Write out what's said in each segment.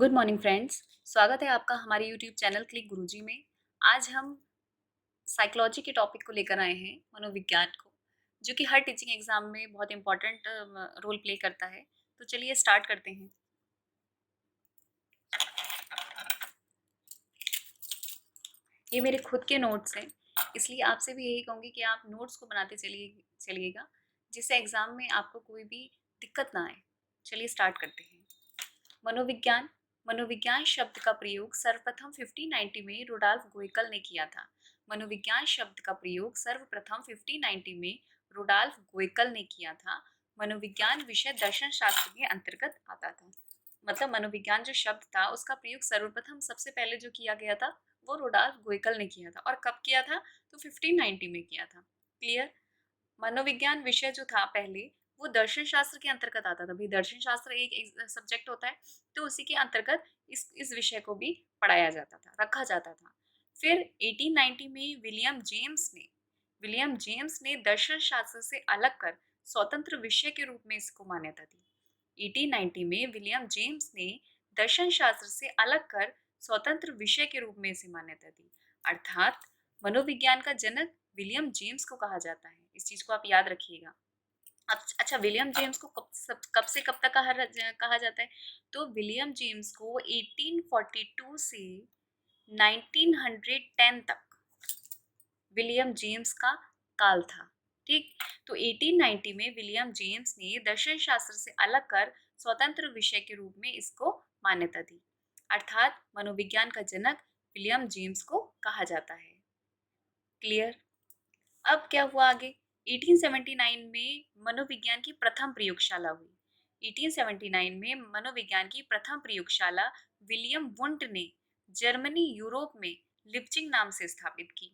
Good morning friends. स्वागत है आपका हमारे यूट्यूब चैनल क्लिक गुरुजी में। आज हम साइकोलॉजी के टॉपिक को लेकर आए हैं, मनोविज्ञान को, जो कि हर टीचिंग एग्जाम में बहुत इंपॉर्टेंट रोल प्ले करता है। तो चलिए स्टार्ट करते हैं। ये मेरे खुद के नोट्स हैं, इसलिए आपसे भी यही कहूँगी कि आप नोट्स को बनाते चलिएगा, जिससे एग्जाम में आपको कोई भी दिक्कत ना आए। चलिए स्टार्ट करते हैं। मनोविज्ञान मनोविज्ञान शब्द का प्रयोग सर्वप्रथम 1590 में रुडॉल्फ गोएकल ने किया था। मनोविज्ञान शब्द का प्रयोग सर्वप्रथम 1590 में रुडॉल्फ गोएकल ने किया था। मनोविज्ञान विषय दर्शन शास्त्र के अंतर्गत आता था। मतलब मनोविज्ञान जो शब्द था उसका प्रयोग सर्वप्रथम सबसे पहले जो किया गया था वो रुडॉल्फ गोएकल ने किया था। और कब किया था? तो 1590 में किया था। क्लियर? मनोविज्ञान विषय जो था पहले वो दर्शन शास्त्र के अंतर्गत आता था। भाई दर्शन शास्त्र एक सब्जेक्ट होता है, तो उसी के अंतर्गत इस विषय को भी पढ़ाया जाता था, रखा जाता था। फिर 1890 में विलियम जेम्स ने दर्शन शास्त्र से अलग कर स्वतंत्र विषय के रूप में इसको मान्यता दी। 1890 में विलियम जेम्स ने दर्शन शास्त्र से अलग कर स्वतंत्र विषय के रूप में इसे मान्यता दी। अर्थात मनोविज्ञान का जनक विलियम जेम्स को कहा जाता है। इस चीज को आप याद रखिएगा। अच्छा, विलियम जेम्स को कब से कब तक कहा जाता है? तो विलियम जेम्स को 1842 से 1910 तक विलियम जेम्स का काल था। ठीक, तो 1890 में विलियम जेम्स ने दर्शन शास्त्र से अलग कर स्वतंत्र विषय के रूप में इसको मान्यता दी। अर्थात मनोविज्ञान का जनक विलियम जेम्स को कहा जाता है। क्लियर? अब क्या हुआ आगे? 1879 में मनोविज्ञान की प्रथम प्रयोगशाला हुई। 1879 में मनोविज्ञान की प्रथम प्रयोगशाला विलियम वुंट ने जर्मनी यूरोप में लिप्जिंग नाम से स्थापित की।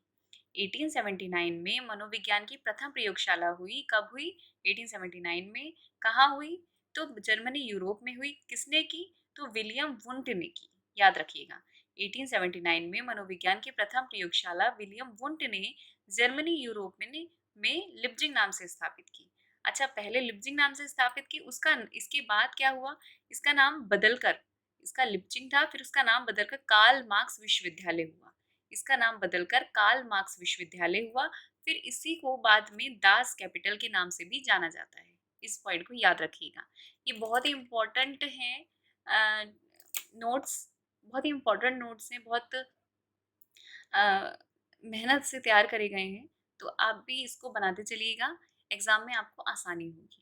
1879 में मनोविज्ञान की प्रथम प्रयोगशाला हुई। कब हुई? 1879 में। कहाँ हुई? तो जर्मनी यूरोप में हुई। किसने की? तो विलियम वुंट ने की। याद रखिएगा, 1879 में मनोविज्ञान की प्रथम प्रयोगशाला विलियम वुंट ने जर्मनी यूरोप में लिप्जिंग नाम से स्थापित की। अच्छा, पहले लिप्जिंग नाम से स्थापित की, उसका इसके बाद क्या हुआ? इसका नाम बदलकर, इसका लिप्जिंग था, फिर उसका नाम बदलकर कार्ल मार्क्स विश्वविद्यालय हुआ। इसका नाम बदलकर कार्ल मार्क्स विश्वविद्यालय हुआ। फिर इसी को बाद में दास कैपिटल के नाम से भी जाना जाता है। इस पॉइंट को याद रखिएगा। ये बहुत ही इम्पोर्टेंट है नोट्स, बहुत ही इम्पोर्टेंट नोट्स हैं, बहुत मेहनत से तैयार करे गए हैं। तो आप भी इसको बनाते चलिएगा, एग्जाम में आपको आसानी होगी।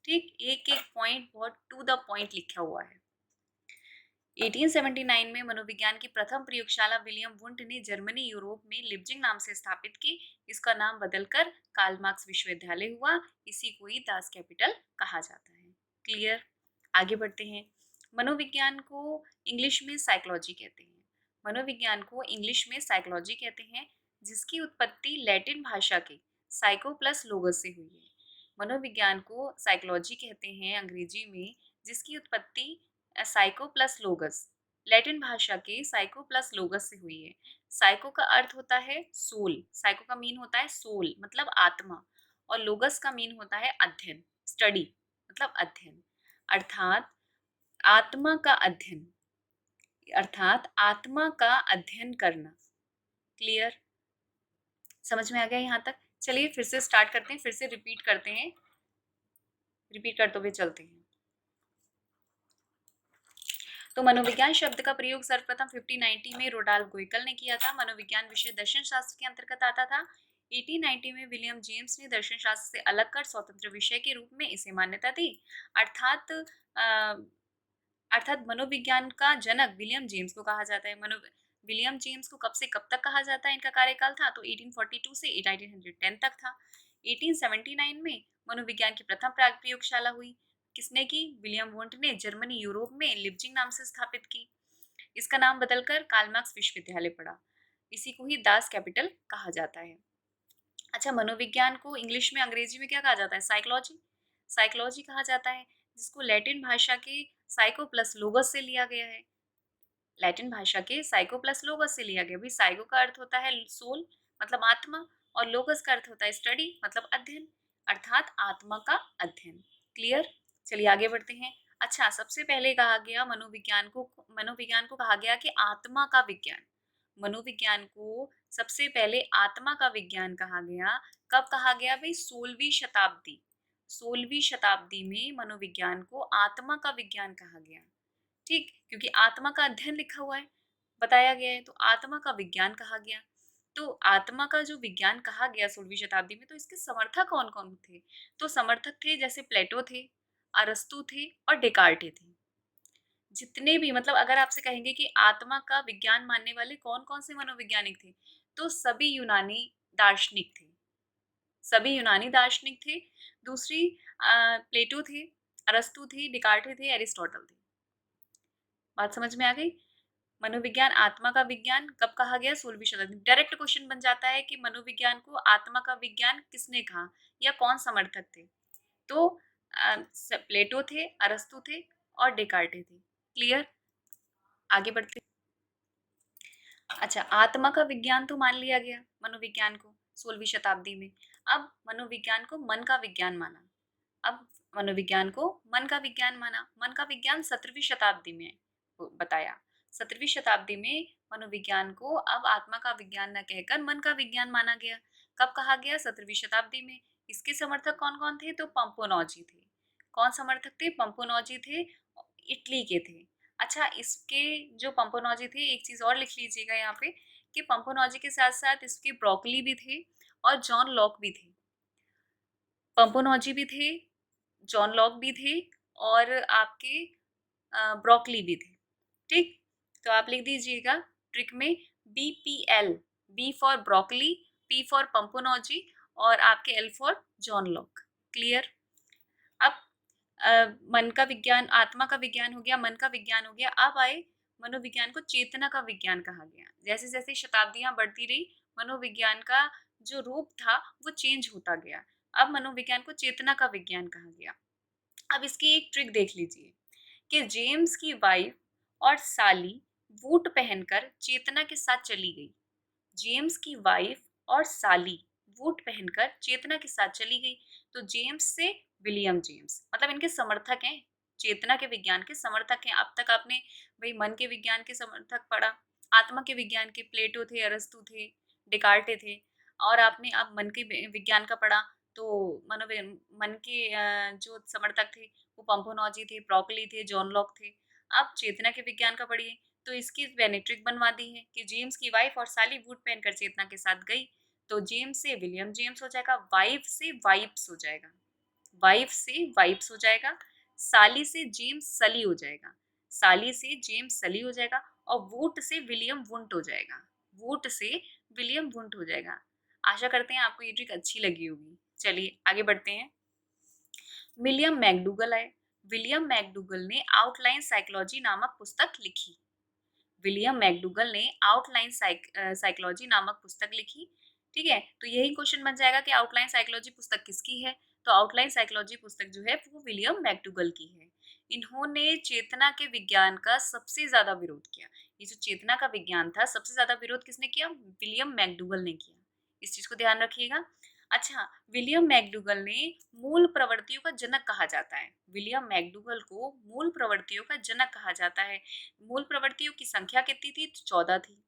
ठीक, एक एक पॉइंट बहुत टू द पॉइंट लिखा हुआ है। 1879 में मनोविज्ञान की प्रथम प्रयोगशाला विलियम वुंट ने जर्मनी यूरोप में लिप्जिंग नाम से स्थापित की। इसका नाम बदलकर कार्ल मार्क्स विश्वविद्यालय हुआ। इसी को ही दास कैपिटल कहा जाता है। क्लियर? आगे बढ़ते हैं। मनोविज्ञान को इंग्लिश में साइकोलॉजी कहते हैं। मनोविज्ञान को इंग्लिश में साइकोलॉजी कहते हैं, जिसकी उत्पत्ति लैटिन भाषा के साइको प्लस लोगस से हुई है। मनोविज्ञान को साइकोलॉजी कहते हैं अंग्रेजी में, जिसकी उत्पत्ति साइको प्लस लोगस, लैटिन भाषा के साइको प्लस लोगस से हुई है। साइको का अर्थ होता है सोल, साइको का मीन होता है सोल मतलब आत्मा, और लोगस का मीन होता है अध्ययन, स्टडी मतलब अध्ययन। अर्थात आत्मा का अध्ययन, अर्थात आत्मा का अध्ययन करना। क्लियर? समझ में आ गया यहाँ तक? चलिए फिर से स्टार्ट करते हैं, फिर से रिपीट करते हैं, रिपीट करते हुए चलते हैं। तो मनोविज्ञान शब्द का प्रयोग सर्वप्रथम 1590 में रोडाल्फ गोएकल ने किया था। मनोविज्ञान विषय दर्शन शास्त्र के अंतर्गत आता था। 1890 में विलियम जेम्स ने दर्शन शास्त्र से अलग कर स्वतंत्र विषय के रूप में इसे मान्यता दी। अर्थात अर्थात मनोविज्ञान का जनक विलियम जेम्स को कहा जाता है। विलियम जेम्स को कब से कब तक कहा जाता है? इनका कार्यकाल था तो 1842 से 1910 तक था। 1879 में मनोविज्ञान की प्रथम प्रयोगशाला हुई। किसने की? विलियम वुंट ने जर्मनी यूरोप में लिप्जिंग नाम से स्थापित की। इसका नाम बदलकर कार्ल मार्क्स विश्वविद्यालय पड़ा। इसी को ही दास कैपिटल कहा जाता है। अच्छा, मनोविज्ञान को इंग्लिश में, अंग्रेजी में क्या कहा जाता है? साइकोलॉजी, साइकोलॉजी कहा जाता है, जिसको लैटिन भाषा के साइको प्लस लोगस से लिया गया है। लैटिन भाषा के साइको प्लस लोगस से लिया गया। भी साइको का अर्थ होता है सोल मतलब आत्मा, और लोगस का अर्थ होता है स्टडी मतलब अध्ययन, अर्थात आत्मा का अध्ययन। क्लियर? चलिए आगे बढ़ते हैं। अच्छा, सबसे पहले कहा गया मनोविज्ञान को कहा गया कि आत्मा का विज्ञान। मनोविज्ञान को सबसे पहले आत्मा का विज्ञान कहा गया। कब कहा गया भाई? 16वीं शताब्दी। 16वीं शताब्दी में मनोविज्ञान को आत्मा का विज्ञान कहा गया। ठीक, क्योंकि आत्मा का अध्ययन लिखा हुआ है, बताया गया है, तो आत्मा का विज्ञान कहा गया। तो आत्मा का जो विज्ञान कहा गया 16वीं शताब्दी में, तो इसके समर्थक कौन कौन थे? तो समर्थक थे जैसे प्लेटो थे, अरस्तु थे और डेकार्टे थे। जितने भी, मतलब अगर आपसे कहेंगे कि आत्मा का विज्ञान मानने वाले कौन कौन से मनोवैज्ञानिक थे, तो सभी यूनानी दार्शनिक थे। सभी यूनानी दार्शनिक थे। दूसरी प्लेटो थे, अरस्तु थे, डिकार्टे थे, एरिस्टोटल थे। बात समझ में आ गई? मनोविज्ञान आत्मा का विज्ञान कब कहा गया? 16वीं शताब्दी। डायरेक्ट क्वेश्चन बन जाता है कि मनोविज्ञान को आत्मा का विज्ञान किसने कहा या कौन समर्थक थे? तो प्लेटो थे, अरस्तु थे और डेकार्टे थे। क्लियर? आगे बढ़ते। अच्छा, आत्मा का विज्ञान तो मान लिया गया मनोविज्ञान को 16वीं शताब्दी में। अब मनोविज्ञान को मन का विज्ञान माना। अब मनोविज्ञान को मन का विज्ञान माना। मन का विज्ञान 17वीं शताब्दी में बताया। 17वीं शताब्दी में मनोविज्ञान को अब आत्मा का विज्ञान न कहकर मन का विज्ञान माना गया। कब कहा गया? 17वीं शताब्दी में। इसके समर्थक कौन कौन थे? तो पंपोनॉजी थे। कौन समर्थक थे? पंपोनॉजी थे, इटली के थे। अच्छा, इसके जो पंपोनॉजी थे, एक चीज और लिख लीजिएगा यहाँ पे कि पंपोनॉजी के साथ साथ इसके ब्रोकली भी थे और जॉन लॉक भी थे। पंपोनॉजी भी थे, जॉन लॉक भी थे और आपके ब्रोकली भी थे। ठीक, तो आप लिख दीजिएगा ट्रिक में BPL, B for broccoli, P for पंपोनॉजी और आपके L for John Locke. Clear? अब मन का विज्ञान, आत्मा का विज्ञान हो गया, मन का विज्ञान हो गया। अब आए मनोविज्ञान को चेतना का विज्ञान कहा गया। जैसे जैसे शताब्दियां बढ़ती रही, मनोविज्ञान का जो रूप था वो चेंज होता गया। अब मनोविज्ञान को चेतना का विज्ञान कहा गया। अब इसकी एक ट्रिक देख लीजिए कि जेम्स की वाइफ और साली बूट पहनकर चेतना के साथ चली गई। जेम्स की वाइफ और साली बूट पहनकर चेतना के साथ चली गई। तो जेम्स से विलियम जेम्स, मतलब इनके समर्थक हैं, चेतना के विज्ञान के समर्थक हैं। अब तक आपने भाई मन के विज्ञान के समर्थक पढ़ा, आत्मा के विज्ञान के प्लेटो थे, अरस्तु थे, डेकार्टे थे, और आपने अब मन के विज्ञान का पढ़ा तो मनो मन के जो समर्थक थे वो पंपोनॉजी थे, ब्रोकली थे, जॉन लॉक थे। अब चेतना के विज्ञान का पढ़िए, तो इसकी मैंने ट्रिक बनवा दी है कि जेम्स की वाइफ और साली बूट पहनकर चेतना के साथ गई, तो जेम्स से विलियम जेम्स हो जाएगा, वाइफ से वाइप्स हो जाएगा, वाइफ से वाइप्स हो जाएगा, साली से जेम्स सली हो जाएगा, साली से जेम्स सली हो जाएगा, और वुड से विलियम वुंट हो जाएगा, वुड से विलियम वुंट हो जाएगा। आशा करते हैं आपको ये ट्रिक अच्छी लगी होगी। चलिए आगे बढ़ते हैं। विलियम मैकडूगल आए। विलियम मैकडूगल ने आउटलाइन साइकोलॉजी नामक पुस्तक लिखी। विलियम मैकडूगल ने आउटलाइन साइकोलॉजी नामक पुस्तक लिखी। ठीक है, तो यही क्वेश्चन बन जाएगा कि आउटलाइन साइकोलॉजी पुस्तक किसकी है? तो आउटलाइन साइकोलॉजी पुस्तक जो है वो विलियम मैकडूगल की है। इन्होंने चेतना के विज्ञान का सबसे ज्यादा विरोध किया। ये जो चेतना का विज्ञान था, सबसे ज्यादा विरोध किसने किया? विलियम मैकडूगल ने किया। इस चीज को ध्यान रखिएगा। अच्छा, विलियम मैकडूगल ने मूल प्रवृत्तियों का जनक कहा जाता है। विलियम मैकडूगल को मूल प्रवृत्तियों का जनक कहा जाता है। मूल प्रवृत्तियों की संख्या कितनी थी? 14 थी।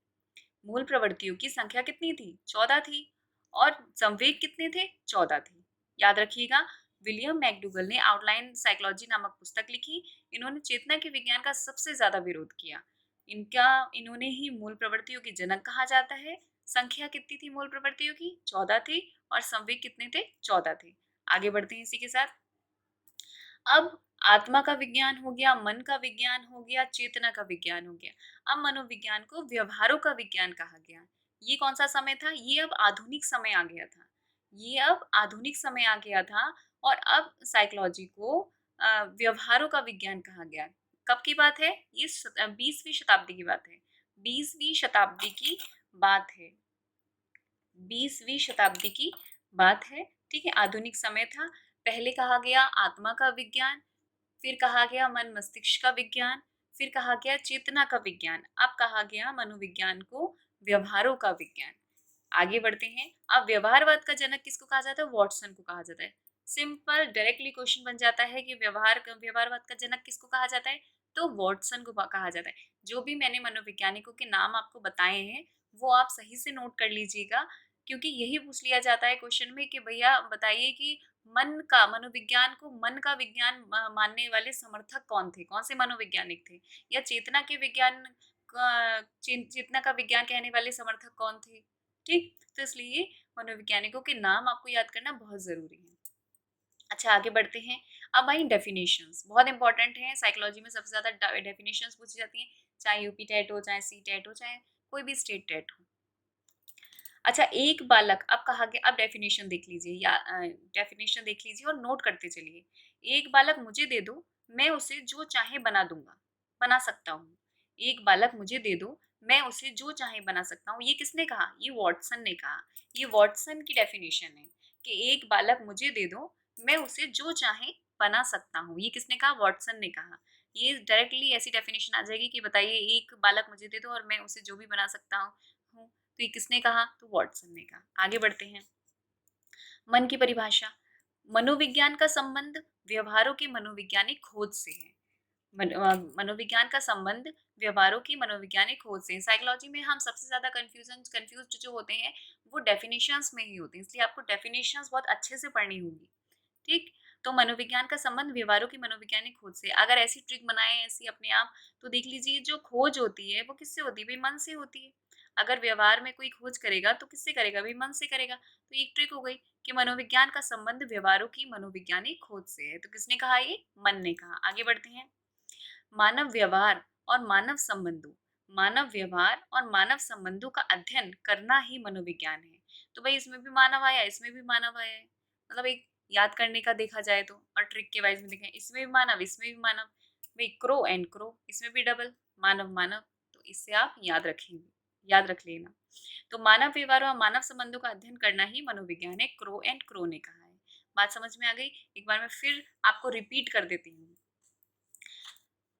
मूल प्रवृत्तियों की संख्या कितनी थी? 14 थी। और संवेग कितने थे? 14 थे। याद रखिएगा, विलियम मैकडूगल ने आउटलाइन साइकोलॉजी नामक पुस्तक लिखी। इन्होंने चेतना के विज्ञान का सबसे ज्यादा विरोध किया। इन्होंने ही मूल प्रवृत्तियों के जनक कहा जाता है। संख्या कितनी थी मूल प्रवृत्तियों की? 14 थी। और संवेग कितने थे? 14 थे। आगे बढ़ते हैं इसी के साथ। अब आत्मा का विज्ञान हो गया, मन का विज्ञान हो गया, चेतना का विज्ञान हो गया। अब मनोविज्ञान को व्यवहारों का विज्ञान कहा गया। ये कौन सा समय था? ये अब आधुनिक समय आ गया था। ये अब आधुनिक समय आ गया था। और अब साइकोलॉजी को व्यवहारों का विज्ञान कहा गया। कब की बात है? ये 20वीं शताब्दी की बात है। 20वीं शताब्दी की बात है। 20वीं शताब्दी की बात है। ठीक है, आधुनिक समय था। पहले कहा गया आत्मा का विज्ञान, फिर कहा गया मन मस्तिष्क का विज्ञान, फिर कहा गया चेतना का विज्ञान, अब कहा गया मनोविज्ञान को व्यवहारों का विज्ञान। आगे बढ़ते हैं। अब व्यवहारवाद का जनक किसको कहा जाता है? वॉटसन को कहा जाता है। सिंपल डायरेक्टली क्वेश्चन बन जाता है कि व्यवहारवाद का जनक किसको कहा जाता है, तो वॉटसन को कहा जाता है। जो भी मैंने मनोवैज्ञानिकों के नाम आपको बताए हैं वो आप सही से नोट कर लीजिएगा, क्योंकि यही पूछ लिया जाता है क्वेश्चन में कि भैया बताइए कि मनोविज्ञान को मन का विज्ञान मानने वाले समर्थक कौन थे, कौन से मनोवैज्ञानिक थे, या चेतना के विज्ञान चेतना का विज्ञान कहने वाले समर्थक कौन थे। ठीक, तो इसलिए मनोवैज्ञानिकों के नाम आपको याद करना बहुत जरूरी है। अच्छा, आगे बढ़ते हैं। अब आई डेफिनेशंस, बहुत इंपॉर्टेंट है। साइकोलॉजी में सबसे ज्यादा डेफिनेशंस पूछी जाती हैं, चाहे यूपी टेट हो, चाहे सी टेट हो, चाहे कोई भी स्टेट टेट हो। अच्छा, एक बालक, अब कहा गया, अब डेफिनेशन देख लीजिए, या डेफिनेशन देख लीजिए और नोट करते चलिए। एक बालक मुझे दे दो, मैं उसे जो चाहे बना दूंगा, बना सकता हूँ। एक बालक मुझे दे दो, मैं उसे जो चाहे बना सकता हूँ। ये किसने कहा, ये वॉटसन ने कहा। ये वॉटसन की डेफिनेशन है कि एक बालक मुझे दे दो, मैं उसे जो चाहे बना सकता हूँ। ये किसने कहा, वॉटसन ने कहा। ये डायरेक्टली ऐसी डेफिनेशन आ जाएगी कि बताइए एक बालक मुझे दे दो और मैं उसे जो भी बना सकता हूँ, तो ये किसने कहा, तो वॉटसन ने कहा। आगे बढ़ते हैं। मन की परिभाषा, मनोविज्ञान का संबंध व्यवहारों की मनोवैज्ञानिक खोज से है। मनोविज्ञान का संबंध व्यवहारों की मनोवैज्ञानिक खोज से। साइकोलॉजी में हम सबसे ज्यादा कंफ्यूज जो होते हैं वो डेफिनेशंस में ही होते हैं, इसलिए आपको डेफिनेशंस बहुत अच्छे से पढ़नी होगी। ठीक, तो मनोविज्ञान का संबंध व्यवहारों की मनोवैज्ञानिक खोज से। अगर ऐसी ट्रिक बनाए ऐसी अपने आप, तो देख लीजिए जो खोज होती है वो किससे होती है, भाई मन से होती है। अगर व्यवहार में कोई खोज करेगा तो किससे करेगा, भाई मन से करेगा। तो एक ट्रिक हो गई कि मनोविज्ञान का संबंध व्यवहारों की मनोवैज्ञानिक खोज से है। तो किसने कहा, ये मन ने कहा। आगे बढ़ते हैं। मानव व्यवहार और मानव संबंधों, मानव व्यवहार और मानव संबंधों का अध्ययन करना ही मनोविज्ञान है। तो भाई इसमें भी मानव आया, इसमें भी मानव आया है, मतलब एक याद करने का देखा जाए तो, और ट्रिक के वाइज में देखें, इसमें भी मानव, इसमें भी मानव। भाई क्रो एंड क्रो, इसमें भी डबल मानव मानव। तो इससे आप याद रखेंगे, याद रख लेना। तो मानव व्यवहार और मानव संबंधों का अध्ययन करना ही मनोविज्ञान है, क्रो एंड क्रो ने कहा है। बात समझ में आ गई। एक बार मैं फिर आपको रिपीट कर देती हूँ।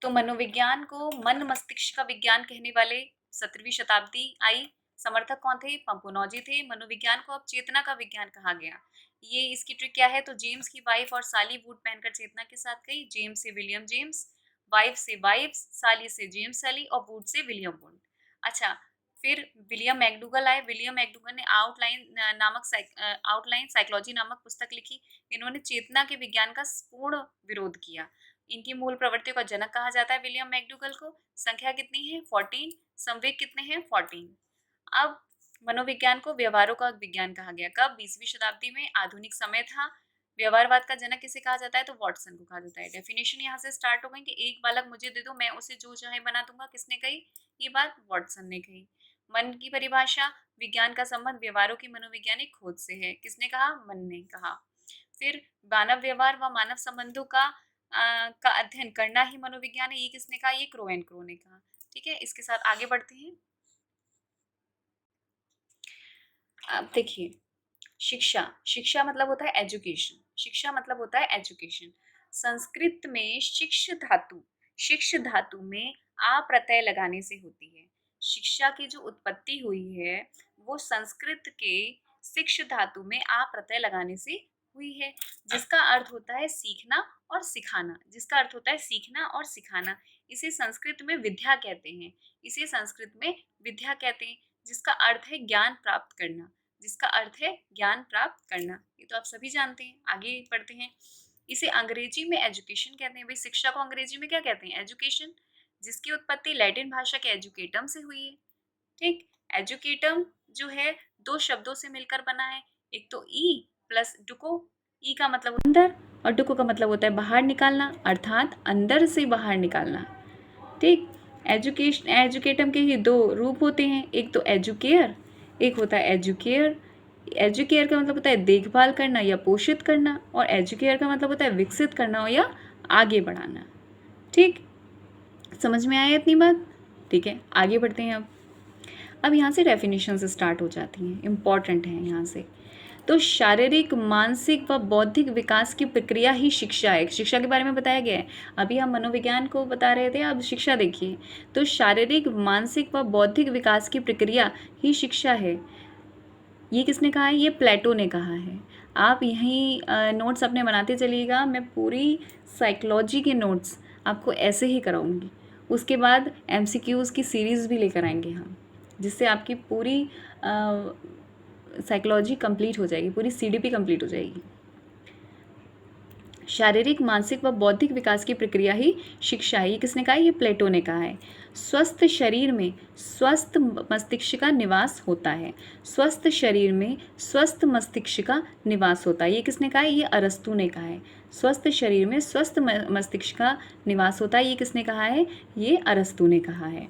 तो मनोविज्ञान को मन मस्तिष्क का विज्ञान कहने वाले 17वीं शताब्दी आई समर्थक कौन थे, पंपोनॉजी थे। मनोविज्ञान को अब चेतना का विज्ञान कहा गया। ये इसकी ट्रिक क्या है, तो जेम्स की वाइफ और साली बूट पहनकर चेतना के साथ गई। जेम्स से विलियम जेम्स, वाइफ से वाइफ, साली से जेम्स साली और बूट से विलियम बूट। अच्छा, फिर विलियम मैकडूगल आए। विलियम मैकडूगल ने आउटलाइन साइकोलॉजी नामक पुस्तक लिखी। इन्होंने चेतना के विज्ञान का पूर्ण विरोध किया। इनकी मूल प्रवृत्तियों का जनक कहा जाता है विलियम मैकडूगल को। संख्या कितनी है, 14। संवेग कितने हैं, 14। अब मनोविज्ञान को व्यवहारों का विज्ञान कहा गया कब, 20वीं शताब्दी में। आधुनिक समय था। व्यवहारवाद का जनक किसे कहा जाता है, तो वॉटसन को कहा जाता है। डेफिनेशन यहाँ से स्टार्ट हो गई कि एक बालक मुझे दे दो, मैं उसे जो चाहे बना दूंगा। किसने कही, ये बात वॉटसन ने कही। मन की परिभाषा, विज्ञान का संबंध व्यवहारों की मनोवैज्ञानिक खोज से है। किसने कहा, मन ने कहा। फिर मानव व्यवहार व मानव संबंधों का अध्ययन करना ही मनोविज्ञान है। ये किसने कहा, ये क्रो एंड क्रो ने कहा। ठीक है, इसके साथ आगे बढ़ते हैं। अब देखिए, शिक्षा, शिक्षा मतलब होता है एजुकेशन। शिक्षा मतलब होता है एजुकेशन। संस्कृत में शिक्ष धातु में आ प्रत्यय लगाने से होती है। शिक्षा की जो उत्पत्ति हुई है वो संस्कृत के शिक्ष धातु में आ प्रत्यय लगाने से हुई है, जिसका अर्थ होता है सीखना और सिखाना। जिसका अर्थ होता है सीखना और सिखाना। इसे संस्कृत में विद्या कहते हैं। इसे संस्कृत में विद्या कहते हैं, जिसका अर्थ है ज्ञान प्राप्त करना। जिसका अर्थ है ज्ञान प्राप्त करना। ये तो आप सभी जानते हैं। आगे पढ़ते हैं। इसे अंग्रेजी में एजुकेशन कहते हैं। भाई शिक्षा को अंग्रेजी में क्या कहते हैं, एजुकेशन, जिसकी उत्पत्ति लैटिन भाषा के एजुकेटम से हुई है। ठीक, एजुकेटम जो है दो शब्दों से मिलकर बना है। एक तो ई प्लस डुको। ई का मतलब अंदर और डुको का मतलब होता है बाहर निकालना, अर्थात अंदर से बाहर निकालना। ठीक, एजुकेटम के ही दो रूप होते हैं, एक तो एजुकेयर, एक होता है एजुकेयर। एजुकेयर का मतलब होता है देखभाल करना या पोषित करना, और एजुकेयर का मतलब होता है विकसित करना या आगे बढ़ाना। ठीक, समझ में आया इतनी बात। ठीक है, आगे बढ़ते हैं। अब यहाँ से डेफिनेशन से स्टार्ट हो जाती हैं, इम्पॉर्टेंट है यहाँ से। तो शारीरिक, मानसिक व बौद्धिक विकास की प्रक्रिया ही शिक्षा है। शिक्षा के बारे में बताया गया है। अभी हम मनोविज्ञान को बता रहे थे, अब शिक्षा देखिए। तो शारीरिक, मानसिक व बौद्धिक विकास की प्रक्रिया ही शिक्षा है। ये किसने कहा है, ये प्लेटो ने कहा है। आप यहीं नोट्स अपने बनाते चलिएगा। मैं पूरी साइकोलॉजी के नोट्स आपको ऐसे ही कराऊंगी। उसके बाद एमसीक्यूज़ की सीरीज़ भी लेकर आएंगे हम, जिससे आपकी पूरी साइकोलॉजी कंप्लीट हो जाएगी, पूरी सीडीपी कंप्लीट हो जाएगी। शारीरिक, मानसिक व बौद्धिक विकास की प्रक्रिया ही शिक्षा है। ये किसने कहा है? ये प्लेटो ने कहा है। स्वस्थ शरीर में स्वस्थ मस्तिष्क का निवास होता है। स्वस्थ शरीर में स्वस्थ मस्तिष्क का निवास होता है। ये किसने कहा है? ये अरस्तु ने कहा है। स्वस्थ शरीर में स्वस्थ मस्तिष्क का निवास होता है। ये किसने कहा है? ये अरस्तु ने कहा है।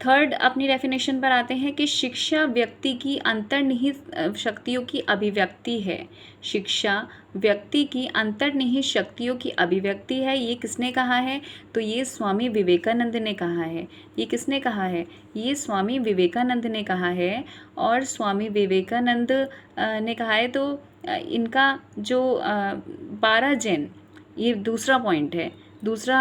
थर्ड अपनी डेफिनेशन पर आते हैं कि शिक्षा व्यक्ति की अंतर्निहित शक्तियों की अभिव्यक्ति है। शिक्षा व्यक्ति की अंतर्निहित शक्तियों की अभिव्यक्ति है। ये किसने कहा है? तो ये स्वामी विवेकानंद ने कहा है। ये किसने कहा है? ये स्वामी विवेकानंद ने कहा है। और स्वामी विवेकानंद ने कहा है तो इनका जो 12 जैन, ये दूसरा पॉइंट है, दूसरा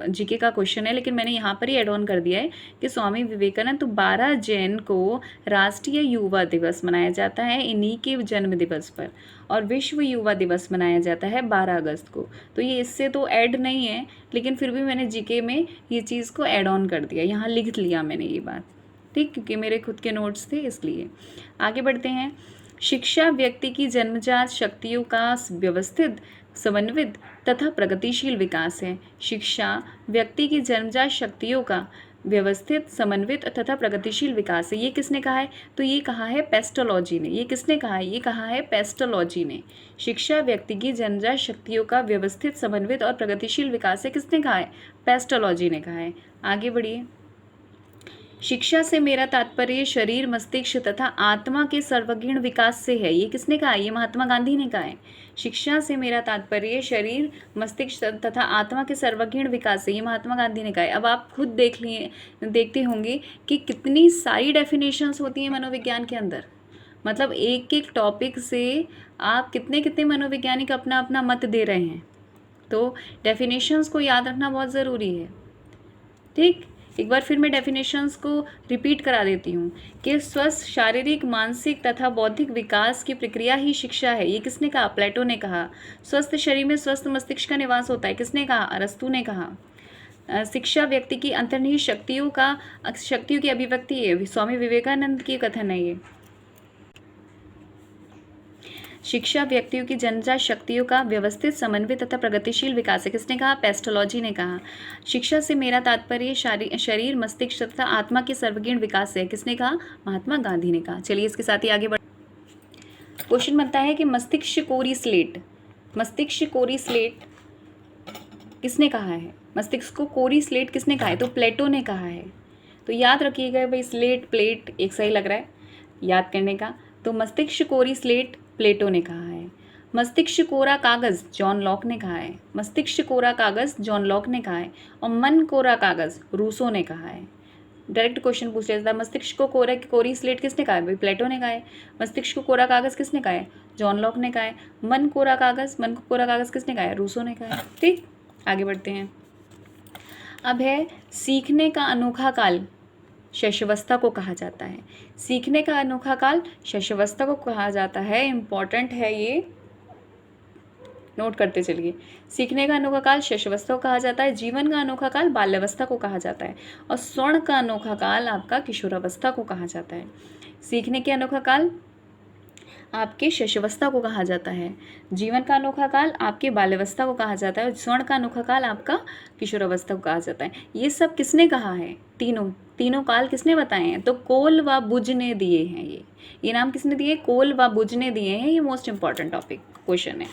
जीके का क्वेश्चन है, लेकिन मैंने यहाँ पर ही एड ऑन कर दिया है कि स्वामी विवेकानंद तो 12 जैन को राष्ट्रीय युवा दिवस मनाया जाता है इन्हीं के जन्म दिवस पर, और विश्व युवा दिवस मनाया जाता है 12 अगस्त को। तो ये इससे तो ऐड नहीं है, लेकिन फिर भी मैंने जीके में ये चीज़ को ऐड ऑन कर दिया, यहाँ लिख लिया मैंने ये बात, ठीक, क्योंकि मेरे खुद के नोट्स थे इसलिए। आगे बढ़ते हैं। शिक्षा व्यक्ति की जन्मजात शक्तियों का व्यवस्थित, समन्वित तथा प्रगतिशील विकास है। शिक्षा व्यक्ति की जन्मजात शक्तियों का व्यवस्थित, समन्वित तथा प्रगतिशील विकास है। ये किसने कहा है? तो ये कहा है पेस्टोलॉजी ने। ये किसने कहा है? ये कहा है पेस्टोलॉजी ने। शिक्षा व्यक्ति की जन्मजात शक्तियों का व्यवस्थित, समन्वित और प्रगतिशील विकास है। किसने कहा है? पेस्टोलॉजी ने कहा है। आगे बढ़िए। शिक्षा से मेरा तात्पर्य शरीर, मस्तिष्क तथा आत्मा के सर्वगुण विकास से है। ये किसने कहा? ये महात्मा गांधी ने कहा है। शिक्षा से मेरा तात्पर्य शरीर, मस्तिष्क तथा आत्मा के सर्वगुण विकास से, ये महात्मा गांधी ने कहा है। अब आप खुद देखते होंगे कि कितनी सारी डेफिनेशंस होती हैं मनोविज्ञान के अंदर। मतलब एक एक टॉपिक से आप कितने कितने मनोवैज्ञानिक अपना अपना मत दे रहे हैं। तो डेफिनेशंस को याद रखना बहुत ज़रूरी है, ठीक। एक बार फिर मैं डेफिनेशंस को रिपीट करा देती हूँ कि स्वस्थ शारीरिक, मानसिक तथा बौद्धिक विकास की प्रक्रिया ही शिक्षा है। ये किसने कहा? प्लेटो ने कहा। स्वस्थ शरीर में स्वस्थ मस्तिष्क का निवास होता है। किसने कहा? अरस्तु ने कहा। शिक्षा व्यक्ति की अंतर्निहित शक्तियों की अभिव्यक्ति है। स्वामी विवेकानंद की कथन है ये। शिक्षा व्यक्तियों की जन्मजात शक्तियों का व्यवस्थित, समन्वित तथा प्रगतिशील विकास है। किसने कहा? पेस्टोलॉजी ने कहा। शिक्षा से मेरा तात्पर्य शरीर, मस्तिष्क तथा आत्मा के सर्वगुण विकास है। किसने कहा? महात्मा गांधी ने कहा। चलिए इसके साथ ही आगे बढ़। क्वेश्चन बनता है कि मस्तिष्क कोरी स्लेट, मस्तिष्क कोरी स्लेट किसने कहा है? मस्तिष्क को कोरी स्लेट किसने कहा है? तो प्लेटो ने कहा है। तो याद रखिएगा भाई, स्लेट प्लेट एक सही लग रहा है याद करने का। तो मस्तिष्क कोरी स्लेट प्लेटो ने कहा है। मस्तिष्क कोरा कागज़ जॉन लॉक ने कहा है। मस्तिष्क कोरा कागज़ जॉन लॉक ने कहा है। और मन कोरा कागज़ रूसो ने कहा है। डायरेक्ट क्वेश्चन पूछ लेता है, मस्तिष्क को कोरी स्लेट किसने कहा है? भाई प्लेटो ने कहा है। मस्तिष्क को कोरा कागज़ किसने कहा है? जॉन लॉक ने कहा है। मन को कोरा कागज़ किसने कहा है? रूसो ने कहा है, ठीक। आगे बढ़ते हैं। अब है सीखने का अनोखा काल शैशवावस्था को कहा जाता है। सीखने का अनोखा काल शैशवावस्था को कहा जाता है। इम्पॉर्टेंट है ये, नोट करते चलिए। सीखने का अनोखा काल शैशवावस्था को कहा जाता है। जीवन का अनोखा काल बाल्यावस्था को कहा जाता है। और स्वर्ण का अनोखा काल आपका किशोरावस्था को कहा जाता है। सीखने के अनोखा काल आपके शैशवावस्था को कहा जाता है। जीवन का अनोखा काल आपके बाल्यावस्था को कहा जाता है। और स्वर्ण का अनोखा काल आपका किशोरावस्था को कहा जाता है। ये सब किसने कहा है? तीनों काल किसने बताए हैं? तो कोल व बुज ने दिए हैं। ये नाम किसने दिए? कोल व बुज ने दिए हैं। ये मोस्ट इंपॉर्टेंट टॉपिक क्वेश्चन है।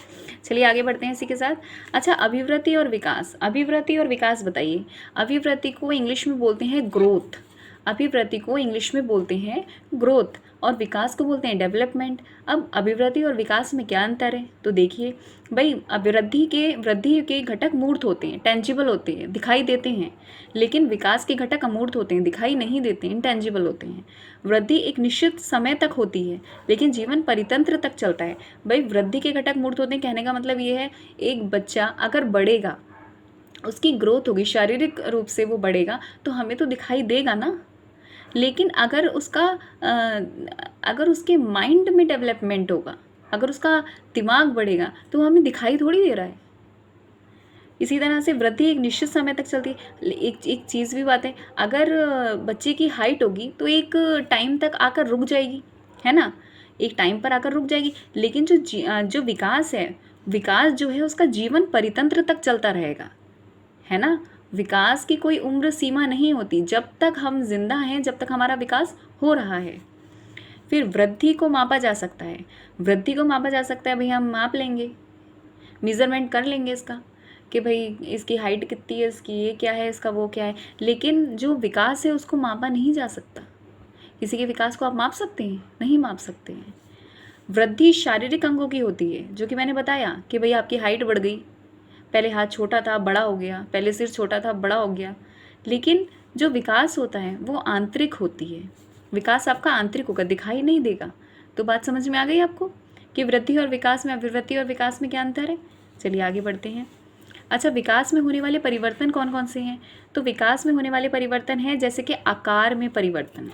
चलिए आगे बढ़ते हैं इसी के साथ। अच्छा, अभिवृद्धि और विकास। अभिवृद्धि और विकास बताइए। अभिवृद्धि को इंग्लिश में बोलते हैं ग्रोथ। अभिवृद्धि को इंग्लिश में बोलते हैं ग्रोथ, और विकास को बोलते हैं डेवलपमेंट। अब अभिवृद्धि और विकास में क्या अंतर है? तो देखिए भाई, वृद्धि के घटक मूर्त होते हैं, टेंजिबल होते हैं, दिखाई देते हैं। लेकिन विकास के घटक अमूर्त होते हैं, दिखाई नहीं देते, इनटेंजिबल होते हैं। वृद्धि एक निश्चित समय तक होती है, लेकिन जीवन परितंत्र तक चलता है। भाई वृद्धि के घटक मूर्त होते हैं, कहने का मतलब ये है, एक बच्चा अगर बढ़ेगा, उसकी ग्रोथ होगी, शारीरिक रूप से वो बढ़ेगा, तो हमें तो दिखाई देगा ना। लेकिन अगर उसके माइंड में डेवलपमेंट होगा, अगर उसका दिमाग बढ़ेगा तो हमें दिखाई थोड़ी दे रहा है। इसी तरह से वृद्धि एक निश्चित समय तक चलती है। एक एक चीज़ भी बात है, अगर बच्चे की हाइट होगी तो एक टाइम तक आकर रुक जाएगी, है ना, एक टाइम पर आकर रुक जाएगी। लेकिन जो विकास है, विकास जो है उसका जीवन परितंत्र तक चलता रहेगा, है ना। विकास की कोई उम्र सीमा नहीं होती, जब तक हम जिंदा हैं जब तक हमारा विकास हो रहा है। फिर वृद्धि को मापा जा सकता है, वृद्धि को मापा जा सकता है, भाई हम माप लेंगे, मेज़रमेंट कर लेंगे इसका कि भाई इसकी हाइट कितनी है, इसकी ये क्या है, इसका वो क्या है। लेकिन जो विकास है उसको मापा नहीं जा सकता। किसी के विकास को आप माप सकते हैं? नहीं माप सकते हैं। वृद्धि शारीरिक अंगों की होती है, जो कि मैंने बताया कि भाई आपकी हाइट बढ़ गई, पहले हाथ छोटा था बड़ा हो गया, पहले सिर छोटा था बड़ा हो गया। लेकिन जो विकास होता है वो आंतरिक होती है, विकास आपका आंतरिक होगा, दिखाई नहीं देगा। तो बात समझ में आ गई आपको कि वृद्धि और विकास में, अभिवृद्धि और विकास में क्या अंतर है। चलिए आगे बढ़ते हैं। अच्छा, विकास में होने वाले परिवर्तन कौन कौन से हैं? तो विकास में होने वाले परिवर्तन हैं जैसे कि आकार में परिवर्तन,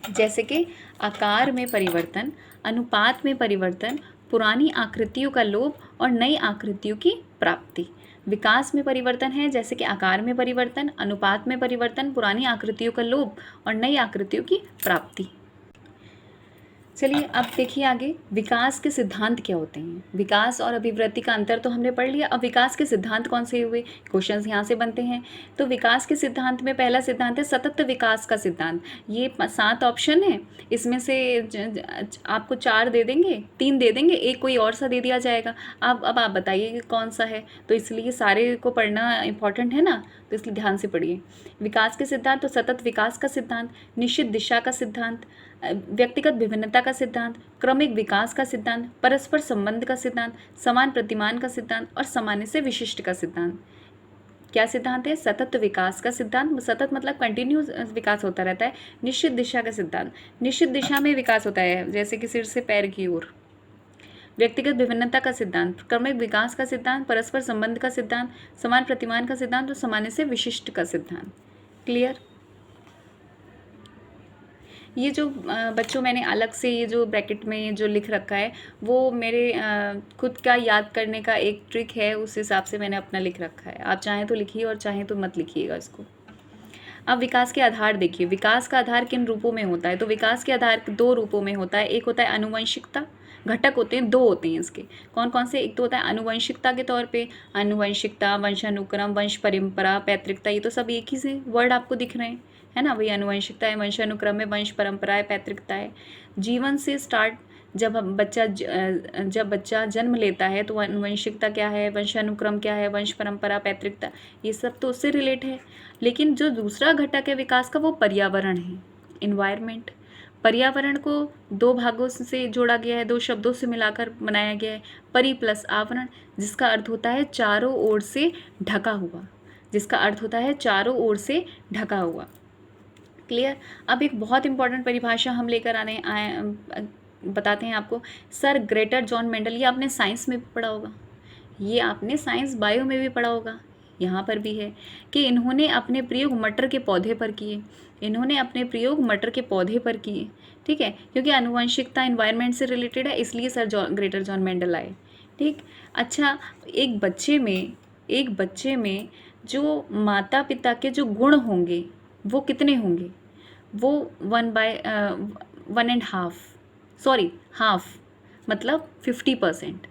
जैसे कि आकार में परिवर्तन, अनुपात में परिवर्तन, पुरानी आकृतियों का लोप और नई आकृतियों की प्राप्ति। विकास में परिवर्तन है जैसे कि आकार में परिवर्तन, अनुपात में परिवर्तन, पुरानी आकृतियों का लोप और नई आकृतियों की प्राप्ति। चलिए अब देखिए आगे, विकास के सिद्धांत क्या होते हैं। विकास और अभिवृद्धि का अंतर तो हमने पढ़ लिया। अब विकास के सिद्धांत कौन से हुए, क्वेश्चंस यहाँ से बनते हैं। तो विकास के सिद्धांत में पहला सिद्धांत है सतत विकास का सिद्धांत। ये 7 ऑप्शन है, इसमें से आपको 4 दे देंगे, 3 दे देंगे, एक कोई और सा दे दिया जाएगा। अब आप बताइए कि कौन सा है। तो इसलिए सारे को पढ़ना इंपॉर्टेंट है ना, तो इसलिए ध्यान से पढ़िए। विकास के सिद्धांत तो सतत विकास का सिद्धांत, निश्चित दिशा का सिद्धांत, व्यक्तिगत विभिन्नता का सिद्धांत, क्रमिक विकास का सिद्धांत, परस्पर संबंध का सिद्धांत, समान प्रतिमान का सिद्धांत और सामान्य से विशिष्ट का सिद्धांत। क्या सिद्धांत है? सतत विकास का सिद्धांत, सतत मतलब कंटिन्यूस विकास होता रहता है। निश्चित दिशा का सिद्धांत, निश्चित दिशा में विकास होता है, जैसे कि सिर से पैर की ओर। व्यक्तिगत विभिन्नता का सिद्धांत, क्रमिक विकास का सिद्धांत, परस्पर संबंध का सिद्धांत, समान प्रतिमान का सिद्धांत और सामान्य से विशिष्ट का सिद्धांत। क्लियर? ये जो बच्चों मैंने अलग से ये जो ब्रैकेट में जो लिख रखा है वो मेरे खुद का याद करने का एक ट्रिक है, उस हिसाब से मैंने अपना लिख रखा है। आप चाहें तो लिखिए और चाहें तो मत लिखिएगा इसको। अब विकास के आधार देखिए, विकास का आधार किन रूपों में होता है। तो विकास के आधार 2 रूपों में होता है। एक होता है अनुवंशिकता, घटक होते हैं 2 होते हैं इसके। कौन कौन से? एक तो होता है अनुवंशिकता के तौर पे, अनुवंशिकता, वंशानुक्रम, वंश परंपरा, पैतृकता, ये तो सब एक ही से वर्ड आपको दिख रहे हैं, है ना। वही अनुवंशिकता है, वंशानुक्रम है, वंश परंपरा है, पैतृकता है। जीवन से स्टार्ट, जब बच्चा जन्म लेता है तो अनुवंशिकता क्या है, वंशानुक्रम क्या है, वंश परंपरा, पैतृकता, ये सब तो उससे रिलेट है। लेकिन जो दूसरा घटक है विकास का वो पर्यावरण है, इन्वायरमेंट। पर्यावरण को 2 भागों से जोड़ा गया है, 2 शब्दों से मिलाकर बनाया गया है। परि प्लस आवरण, जिसका अर्थ होता है चारों ओर से ढका हुआ, जिसका अर्थ होता है चारों ओर से ढका हुआ। क्लियर? अब एक बहुत इंपॉर्टेंट परिभाषा हम लेकर बताते हैं आपको। सर ग्रेटर जॉन मेंडल, ये आपने साइंस में भी पढ़ा होगा, ये आपने साइंस बायो में भी पढ़ा होगा, यहाँ पर भी है कि इन्होंने अपने प्रयोग मटर के पौधे पर किए, इन्होंने अपने प्रयोग मटर के पौधे पर किए। ठीक है, क्योंकि आनुवंशिकता इन्वायरमेंट से रिलेटेड है, इसलिए सर ग्रेटर जॉन मेंडल आए। ठीक। अच्छा, एक बच्चे में जो माता पिता के जो गुण होंगे वो कितने होंगे? वो 1/2 मतलब 50%।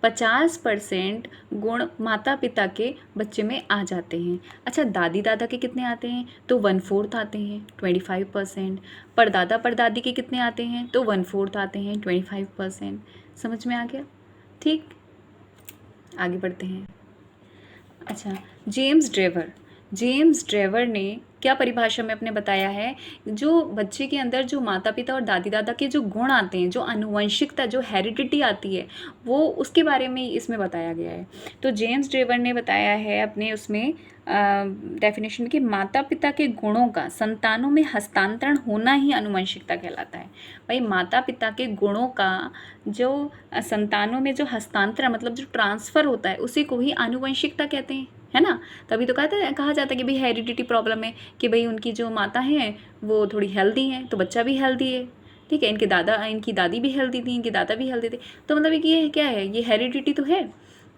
50% गुण माता पिता के बच्चे में आ जाते हैं। अच्छा, दादी दादा के कितने आते हैं? तो 1/4 आते हैं, 25%। परदादा परदादी के कितने आते हैं? तो 1/4 आते हैं, 25%। समझ में आ गया? ठीक, आगे बढ़ते हैं। अच्छा, जेम्स ड्रेवर ने क्या परिभाषा में अपने बताया है, जो बच्चे के अंदर जो माता पिता और दादी दादा के जो गुण आते हैं, जो आनुवंशिकता, जो हेरिडिटी आती है, वो उसके बारे में इसमें बताया गया है। तो जेम्स ड्रेवर ने बताया है अपने उसमें डेफिनेशन कि माता पिता के गुणों का संतानों में हस्तांतरण होना ही आनुवंशिकता कहलाता है। भाई माता पिता के गुणों का जो संतानों में जो हस्तांतरण मतलब जो ट्रांसफ़र होता है उसी को ही आनुवंशिकता कहते हैं, है ना। तभी तो कहा जाता है कि भाई हेरिडिटी प्रॉब्लम है, कि भाई उनकी जो माता हैं वो थोड़ी हेल्दी हैं तो बच्चा भी हेल्दी है, ठीक है, इनकी दादी भी हेल्दी थी, इनके दादा भी हेल्दी थे, तो मतलब ये क्या है, ये हेरिडिटी तो है,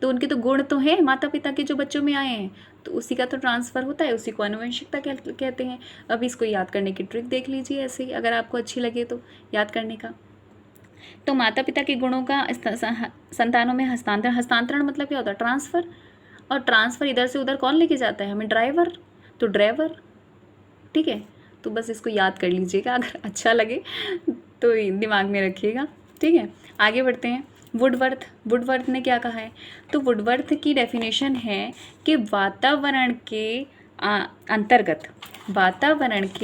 तो उनके तो गुण तो हैं माता पिता के जो बच्चों में आए हैं, तो उसी का तो ट्रांसफ़र होता है, उसी को आनुवंशिकता कहते हैं। अब इसको याद करने की ट्रिक देख लीजिए ऐसे ही, अगर आपको अच्छी लगे तो याद करने का। तो माता पिता के गुणों का संतानों में हस्तांतरण मतलब क्या होता है, ट्रांसफ़र। और ट्रांसफ़र इधर से उधर कौन लेके जाता है हमें, ड्राइवर, तो ड्राइवर। ठीक है, तो बस इसको याद कर लीजिएगा, अगर अच्छा लगे तो दिमाग में रखिएगा। ठीक है, आगे बढ़ते हैं। वुडवर्थ ने क्या कहा है, तो वुडवर्थ की डेफिनेशन है कि वातावरण के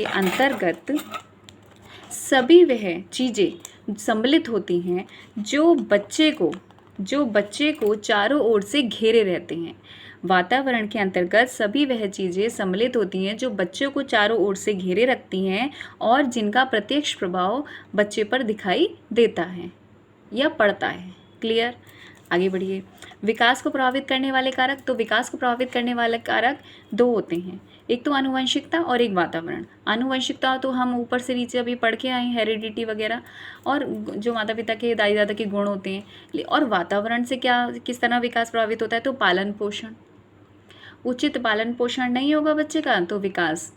अंतर्गत सभी वह चीज़ें सम्मिलित होती हैं जो बच्चे को चारों ओर से घेरे रहते हैं। वातावरण के अंतर्गत सभी वह चीज़ें सम्मिलित होती हैं जो बच्चों को चारों ओर से घेरे रखती हैं और जिनका प्रत्यक्ष प्रभाव बच्चे पर दिखाई देता है या पड़ता है। क्लियर, आगे बढ़िए। विकास को प्रभावित करने वाले कारक, तो विकास को प्रभावित करने वाले कारक दो होते हैं, एक तो आनुवंशिकता और एक वातावरण। आनुवंशिकता तो हम ऊपर से नीचे अभी पढ़ के आए हैं, हेरिडिटी वगैरह, और जो माता पिता के दादी दादा के गुण होते हैं। और वातावरण से किस तरह विकास प्रभावित होता है, तो पालन पोषण। उचित पालन पोषण नहीं होगा बच्चे का तो विकास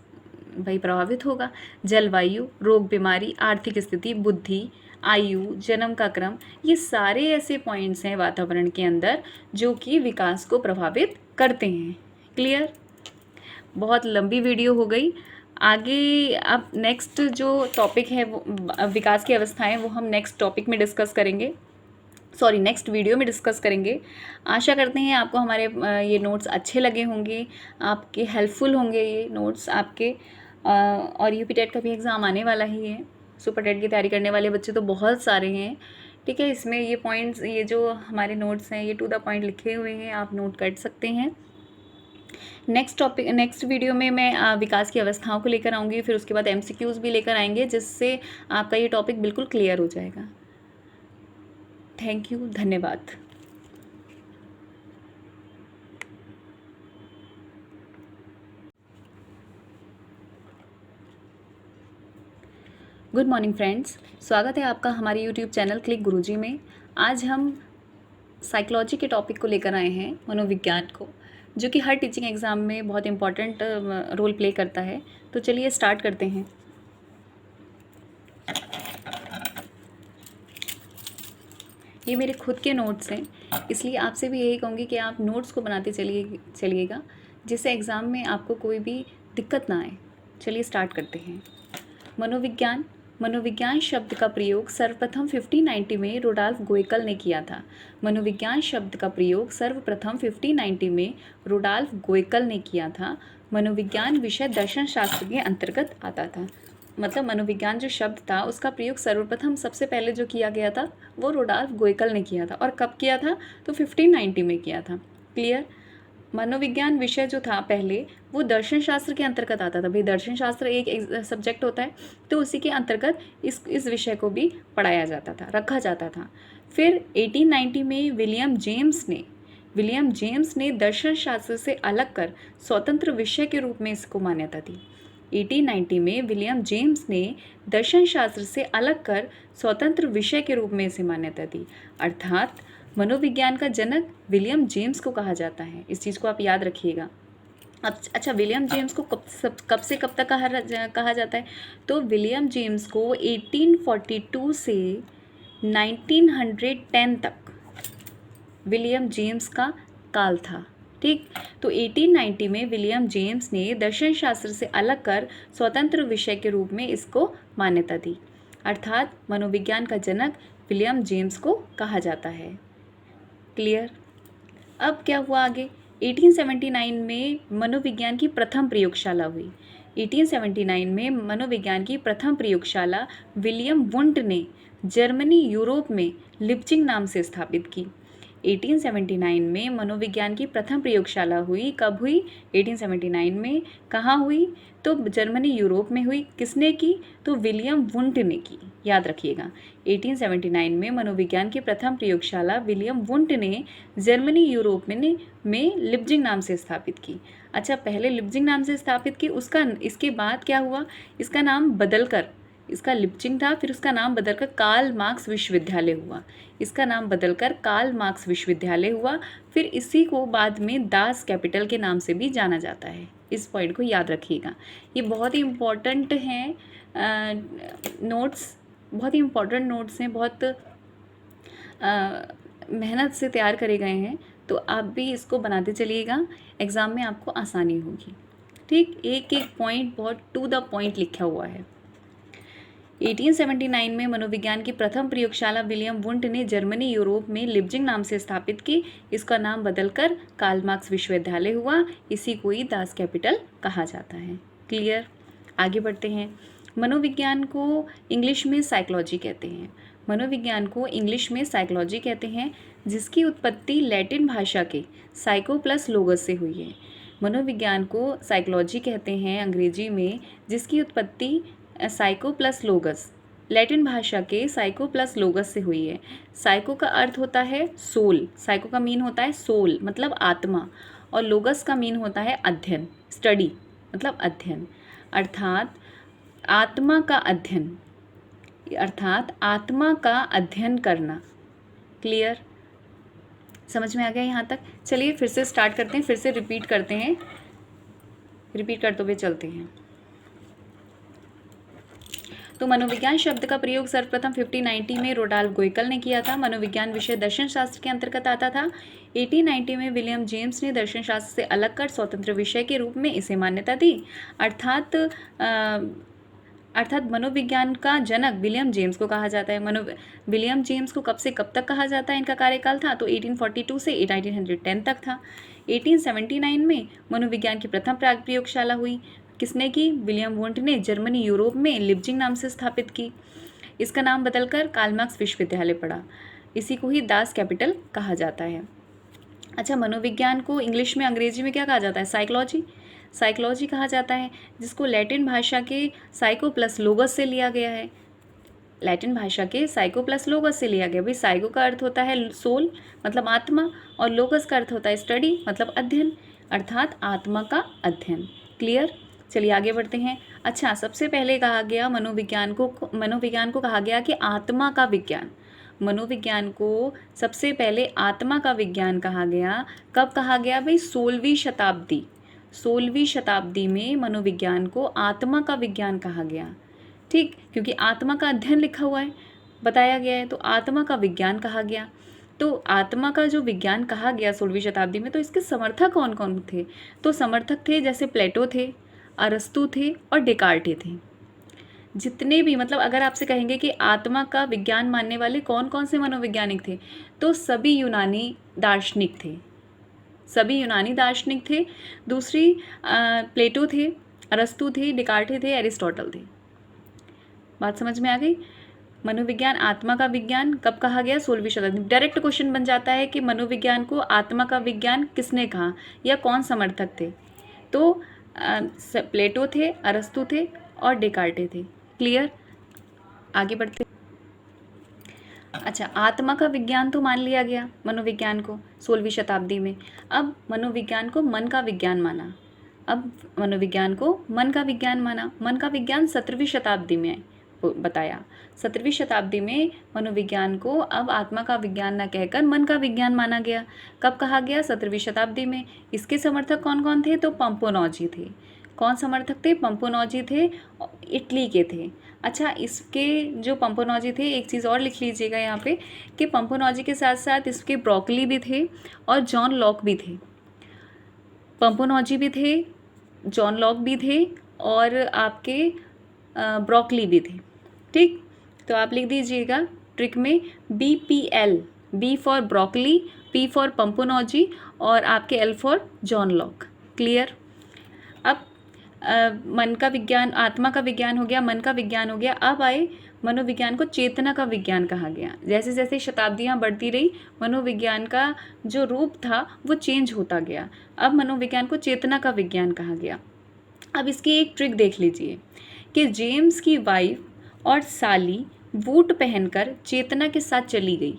भाई प्रभावित होगा। जलवायु, रोग बीमारी, आर्थिक स्थिति, बुद्धि, आयु, जन्म का क्रम, ये सारे ऐसे पॉइंट्स हैं वातावरण के अंदर जो कि विकास को प्रभावित करते हैं। क्लियर, बहुत लंबी वीडियो हो गई। आगे अब नेक्स्ट जो टॉपिक है वो विकास की अवस्थाएं, वो हम नेक्स्ट टॉपिक में डिस्कस करेंगे, नेक्स्ट वीडियो में डिस्कस करेंगे। आशा करते हैं आपको हमारे ये नोट्स अच्छे लगे होंगे, आपके हेल्पफुल होंगे ये नोट्स आपके। और यूपी टेट का भी एग्ज़ाम आने वाला ही है, सुपर टेट की तैयारी करने वाले बच्चे तो बहुत सारे हैं। ठीक है, इसमें ये पॉइंट्स, ये जो हमारे नोट्स हैं, ये टू द पॉइंट लिखे हुए हैं, आप नोट कर सकते हैं। नेक्स्ट वीडियो में मैं विकास की अवस्थाओं को लेकर आऊँगी, फिर उसके बाद MCQs भी लेकर आएंगे, जिससे आपका ये टॉपिक बिल्कुल क्लियर हो जाएगा। थैंक यू, धन्यवाद। गुड मॉर्निंग फ्रेंड्स, स्वागत है आपका हमारे यूट्यूब चैनल क्लिक गुरुजी में। आज हम साइकोलॉजी के टॉपिक को लेकर आए हैं, मनोविज्ञान को, जो कि हर टीचिंग एग्ज़ाम में बहुत इम्पॉर्टेंट रोल प्ले करता है। तो चलिए स्टार्ट करते हैं। ये मेरे खुद के नोट्स हैं, इसलिए आपसे भी यही कहूँगी कि आप नोट्स को बनाते चलिएगा, जिससे एग्ज़ाम में आपको कोई भी दिक्कत ना आए। चलिए स्टार्ट करते हैं। मनोविज्ञान शब्द का प्रयोग सर्वप्रथम 1590 में रुडॉल्फ गोएकल ने किया था। मनोविज्ञान शब्द का प्रयोग सर्वप्रथम 1590 में रुडॉल्फ गोएकल ने किया था। मनोविज्ञान विषय दर्शन शास्त्र के अंतर्गत आता था। मतलब मनोविज्ञान जो शब्द था उसका प्रयोग सर्वप्रथम सबसे पहले जो किया गया था वो रुडॉल्फ गोएकल ने किया था। और कब किया था, तो 1590 में किया था। क्लियर, मनोविज्ञान विषय जो था पहले वो दर्शन शास्त्र के अंतर्गत आता था। भाई दर्शन शास्त्र एक सब्जेक्ट होता है, तो उसी के अंतर्गत इस विषय को भी पढ़ाया जाता था, रखा जाता था। फिर 1890 में विलियम जेम्स ने दर्शन शास्त्र से अलग कर स्वतंत्र विषय के रूप में इसको मान्यता दी। 1890 में विलियम जेम्स ने दर्शन शास्त्र से अलग कर स्वतंत्र विषय के रूप में इसे मान्यता दी। अर्थात मनोविज्ञान का जनक विलियम जेम्स को कहा जाता है। इस चीज़ को आप याद रखिएगा। अच्छा, विलियम जेम्स को कब से कब तक कहा जाता है, तो विलियम जेम्स को 1842 से 1910 तक विलियम जेम्स का काल था। ठीक, तो 1890 में विलियम जेम्स ने दर्शन शास्त्र से अलग कर स्वतंत्र विषय के रूप में इसको मान्यता दी। अर्थात मनोविज्ञान का जनक विलियम जेम्स को कहा जाता है। क्लियर, अब क्या हुआ आगे। 1879 में मनोविज्ञान की प्रथम प्रयोगशाला हुई। 1879 में मनोविज्ञान की प्रथम प्रयोगशाला विलियम वुंट ने जर्मनी, यूरोप में लिप्जिंग नाम से स्थापित की। 1879 में मनोविज्ञान की प्रथम प्रयोगशाला हुई। कब हुई, 1879 में। कहाँ हुई, तो जर्मनी, यूरोप में हुई। किसने की, तो विलियम वुंट ने की। याद रखिएगा, 1879 में मनोविज्ञान की प्रथम प्रयोगशाला विलियम वुंट ने जर्मनी, यूरोप में लिप्जिंग नाम से स्थापित की। अच्छा, पहले लिप्जिंग नाम से स्थापित की, इसके बाद क्या हुआ, इसका नाम बदलकर इसका लिपचिंग था, फिर उसका नाम बदलकर कार्ल मार्क्स विश्वविद्यालय हुआ। इसका नाम बदलकर कार्ल मार्क्स विश्वविद्यालय हुआ। फिर इसी को बाद में दास कैपिटल के नाम से भी जाना जाता है। इस पॉइंट को याद रखिएगा, ये बहुत ही इम्पोर्टेंट हैं नोट्स, बहुत ही इम्पोर्टेंट नोट्स हैं, बहुत मेहनत से तैयार करे गए हैं। तो आप भी इसको बनाते चलिएगा, एग्ज़ाम में आपको आसानी होगी। ठीक, एक एक पॉइंट बहुत टू द पॉइंट लिखा हुआ है। 1879 में मनोविज्ञान की प्रथम प्रयोगशाला विलियम वुंट ने जर्मनी यूरोप में लिप्जिंग नाम से स्थापित की। इसका नाम बदलकर कार्ल मार्क्स विश्वविद्यालय हुआ। इसी को ही दास कैपिटल कहा जाता है। क्लियर, आगे बढ़ते हैं। मनोविज्ञान को इंग्लिश में साइकोलॉजी कहते हैं। मनोविज्ञान को इंग्लिश में साइकोलॉजी कहते हैं, जिसकी उत्पत्ति लैटिन भाषा के साइको प्लस लोगस से हुई है। मनोविज्ञान को साइकोलॉजी कहते हैं अंग्रेजी में, जिसकी उत्पत्ति साइको प्लस लोगस, लैटिन भाषा के साइको प्लस लोगस से हुई है। साइको का अर्थ होता है सोल, साइको का मीन होता है सोल मतलब आत्मा, और लोगस का मीन होता है अध्ययन, स्टडी मतलब अध्ययन, अर्थात आत्मा का अध्ययन, अर्थात आत्मा का अध्ययन करना। क्लियर, समझ में आ गया यहाँ तक? चलिए फिर से स्टार्ट करते हैं, फिर से रिपीट करते हैं, रिपीट करते हुए चलते हैं। तो मनोविज्ञान शब्द का प्रयोग सर्वप्रथम 1590 में रोडाल्फ गोइकल ने किया था। मनोविज्ञान विषय दर्शन शास्त्र के अंतर्गत आता था। 1890 में विलियम जेम्स ने दर्शन शास्त्र से अलग कर स्वतंत्र विषय के रूप में इसे मान्यता दी। अर्थात मनोविज्ञान का जनक विलियम जेम्स को कहा जाता है। विलियम जेम्स को कब से कब तक कहा जाता है, इनका कार्यकाल था तो 1842 से 1910 तक था। 1879 में मनोविज्ञान की प्रथम प्राग प्रयोगशाला हुई। किसने की? विलियम वुंट ने जर्मनी यूरोप में लिप्जिंग नाम से स्थापित की। इसका नाम बदलकर कार्ल मार्क्स विश्वविद्यालय पड़ा। इसी को ही दास कैपिटल कहा जाता है। अच्छा, मनोविज्ञान को इंग्लिश में, अंग्रेजी में क्या कहा जाता है? साइकोलॉजी, साइकोलॉजी कहा जाता है, जिसको लैटिन भाषा के साइको प्लस लोगस से लिया गया है। लैटिन भाषा के साइको प्लस लोगस से लिया गया। भाई साइको का अर्थ होता है सोल मतलब आत्मा, और लोगस का अर्थ होता है स्टडी मतलब अध्ययन, अर्थात आत्मा का अध्ययन। क्लियर, चलिए आगे बढ़ते हैं। अच्छा, सबसे पहले कहा गया मनोविज्ञान को कहा गया कि आत्मा का विज्ञान। मनोविज्ञान को सबसे पहले आत्मा का विज्ञान कहा गया। कब कहा गया भाई? 16वीं शताब्दी में मनोविज्ञान को आत्मा का विज्ञान कहा गया। ठीक, क्योंकि आत्मा का अध्ययन लिखा हुआ है, बताया गया है, तो आत्मा का विज्ञान कहा गया। तो आत्मा का जो विज्ञान कहा गया 16वीं शताब्दी में, तो इसके समर्थक कौन कौन थे? तो समर्थक थे जैसे प्लेटो थे, अरस्तु थे और डेकार्टे थे। जितने भी, मतलब अगर आपसे कहेंगे कि आत्मा का विज्ञान मानने वाले कौन कौन से मनोवैज्ञानिक थे, तो सभी यूनानी दार्शनिक थे, सभी यूनानी दार्शनिक थे। दूसरी प्लेटो थे, अरस्तु थे, डेकार्टे थे, एरिस्टोटल थे। बात समझ में आ गई? मनोविज्ञान आत्मा का विज्ञान कब कहा गया? 16वीं शताब्दी। डायरेक्ट क्वेश्चन बन जाता है कि मनोविज्ञान को आत्मा का विज्ञान किसने कहा या कौन समर्थक थे? तो प्लेटो थे, अरस्तु थे और डेकार्टे थे। क्लियर, आगे बढ़ते। अच्छा, आत्मा का विज्ञान तो मान लिया गया मनोविज्ञान को 16वीं शताब्दी में। अब मनोविज्ञान को मन का विज्ञान माना। मन का विज्ञान 17वीं शताब्दी में बताया। 17वीं शताब्दी में मनोविज्ञान को अब आत्मा का विज्ञान न कहकर मन का विज्ञान माना गया। कब कहा गया? 17वीं शताब्दी में। इसके समर्थक कौन कौन थे? तो पंपोनॉजी थे। कौन समर्थक थे? पंपोनॉजी थे, इटली के थे। अच्छा, इसके जो पंपोनॉजी थे, एक चीज़ और लिख लीजिएगा यहाँ पे कि पंपोनॉजी के साथ साथ इसके ब्रोकली भी थे और जॉन लॉक भी थे। पंपोनॉजी भी थे, जॉन लॉक भी थे और आपके ब्रोकली भी थे। ठीक, तो आप लिख दीजिएगा ट्रिक में BPL, B for broccoli, P for पंपोनॉजी और आपके L for John Locke. Clear. अब मन का विज्ञान, आत्मा का विज्ञान हो गया, मन का विज्ञान हो गया। अब आए मनोविज्ञान को चेतना का विज्ञान कहा गया। जैसे जैसे शताब्दियाँ बढ़ती रही, मनोविज्ञान का जो रूप था वो चेंज होता गया। अब मनोविज्ञान को चेतना का विज्ञान कहा गया। अब इसकी एक ट्रिक देख लीजिए कि जेम्स की वाइफ और साली बूट पहनकर चेतना के साथ चली गई।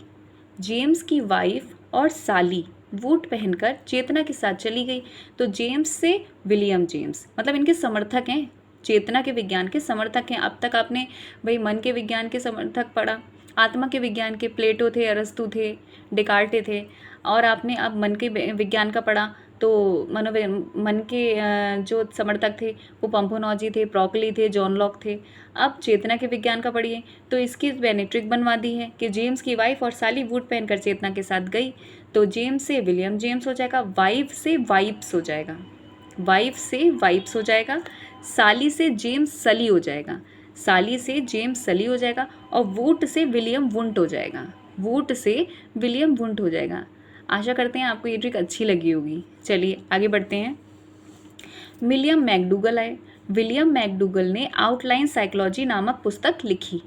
जेम्स की वाइफ और साली बूट पहनकर चेतना के साथ चली गई। तो जेम्स से विलियम जेम्स, मतलब इनके समर्थक हैं चेतना के विज्ञान के समर्थक हैं। अब तक आपने भाई मन के विज्ञान के समर्थक पढ़ा, आत्मा के विज्ञान के प्लेटो थे, अरस्तु थे, डेकार्टे थे, और आपने अब मन के विज्ञान का पढ़ा तो मन के जो समर्थक थे वो पंपोनॉजी थे, प्रॉकली थे, जॉन लॉक थे। अब चेतना के विज्ञान का पढ़िए तो इसकी मैंने ट्रिक बनवा दी है कि जेम्स की वाइफ और साली बूट पहनकर चेतना के साथ गई तो जेम्स से विलियम जेम्स हो जाएगा, वाइफ से वाइप्स हो जाएगा, वाइफ से वाइप्स हो जाएगा, साली से जेम्स सली हो जाएगा, साली से जेम्स सली हो जाएगा, और वुड से विलियम वुंट हो जाएगा, वुड से विलियम वुंट हो जाएगा। आशा करते हैं आपको ये ट्रिक अच्छी लगी होगी। चलिए आगे बढ़ते हैं। विलियम मैकडूगल आए। विलियम मैकडूगल ने आउटलाइन साइकोलॉजी नामक पुस्तक लिखी।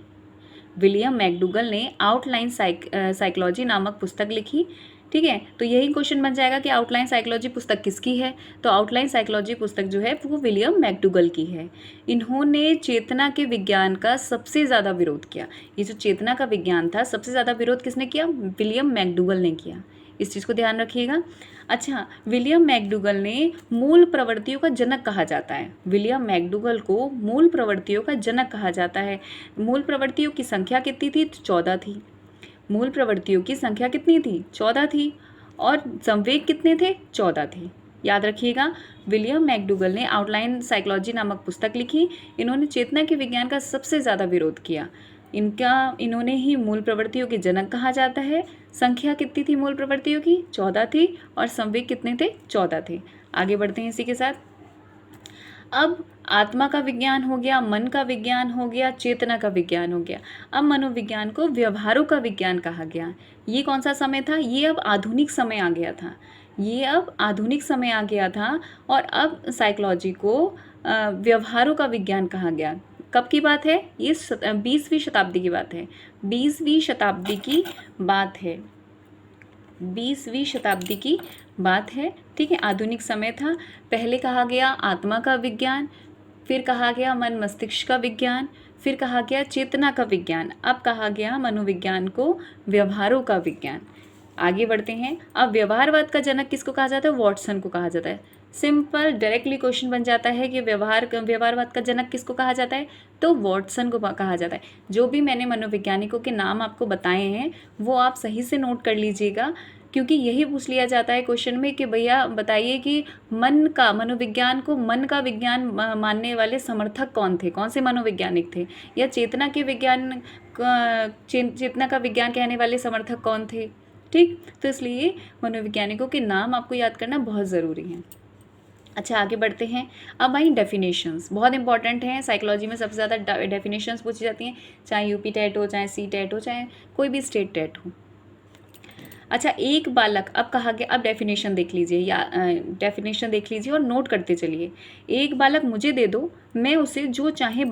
विलियम मैकडूगल ने आउटलाइन साइकोलॉजी नामक पुस्तक लिखी। ठीक है, तो यही क्वेश्चन बन जाएगा कि आउटलाइन साइकोलॉजी पुस्तक किसकी है। तो आउटलाइन साइकोलॉजी पुस्तक जो है वो विलियम मैकडूगल की है। इन्होंने चेतना के विज्ञान का सबसे ज़्यादा विरोध किया। ये जो चेतना का विज्ञान था सबसे ज़्यादा विरोध किसने किया? विलियम मैकडूगल ने किया। इस चीज़ को ध्यान रखिएगा। अच्छा, विलियम मैकडूगल ने मूल प्रवृत्तियों का जनक कहा जाता है। विलियम मैकडूगल को मूल प्रवृत्तियों का जनक कहा जाता है। मूल प्रवृत्तियों की संख्या कितनी थी? 14 थी। मूल प्रवृत्तियों की संख्या कितनी थी? 14 थी। और संवेग कितने थे? 14 थे। याद रखिएगा, विलियम मैकडूगल ने आउटलाइन साइकोलॉजी नामक पुस्तक लिखी। इन्होंने चेतना के विज्ञान का सबसे ज़्यादा विरोध किया। इन्होंने ही मूल प्रवृत्तियों के जनक कहा जाता है। संख्या कितनी थी मूल प्रवृत्तियों की? 14 थी। और संवेग कितने थे? 14 थे। आगे बढ़ते हैं इसी के साथ। अब आत्मा का विज्ञान हो गया, मन का विज्ञान हो गया, चेतना का विज्ञान हो गया। अब मनोविज्ञान को व्यवहारों का विज्ञान कहा गया। ये कौन सा समय था? ये अब आधुनिक समय आ गया था। ये अब आधुनिक समय आ गया था और अब साइकोलॉजी को व्यवहारों का विज्ञान कहा गया। कब की बात है? ये 20वीं शताब्दी की बात है। 20वीं शताब्दी की बात है। 20वीं शताब्दी की बात है। ठीक है, आधुनिक समय था। पहले कहा गया आत्मा का विज्ञान, फिर कहा गया मन मस्तिष्क का विज्ञान, फिर कहा गया चेतना का विज्ञान, अब कहा गया मनोविज्ञान को व्यवहारों का विज्ञान। आगे बढ़ते हैं। अब व्यवहारवाद का जनक किसको कहा जाता है? वॉटसन को कहा जाता है। सिंपल डायरेक्टली क्वेश्चन बन जाता है कि व्यवहारवाद का जनक किसको कहा जाता है? तो वॉटसन को कहा जाता है। जो भी मैंने मनोवैज्ञानिकों के नाम आपको बताए हैं वो आप सही से नोट कर लीजिएगा, क्योंकि यही पूछ लिया जाता है क्वेश्चन में कि भैया बताइए कि मनोविज्ञान को मन का विज्ञान मानने वाले समर्थक कौन थे, कौन से मनोवैज्ञानिक थे, या चेतना का विज्ञान कहने वाले समर्थक कौन थे। ठीक, तो इसलिए मनोवैज्ञानिकों के नाम आपको याद करना बहुत ज़रूरी है। अच्छा, आगे बढ़ते हैं। अब आई डेफिनेशंस, बहुत इंपॉर्टेंट हैं। साइकोलॉजी में सबसे ज़्यादा डेफिनेशंस पूछी जाती हैं, चाहे यूपी टेट हो, चाहे सी टेट हो, चाहे कोई भी स्टेट टेट हो। अच्छा, एक बालक, अब कहा गया, अब डेफिनेशन देख लीजिए या डेफिनेशन देख लीजिए और नोट करते चलिए। एक बालक मुझे दे दो, मैं उसे जो चाहे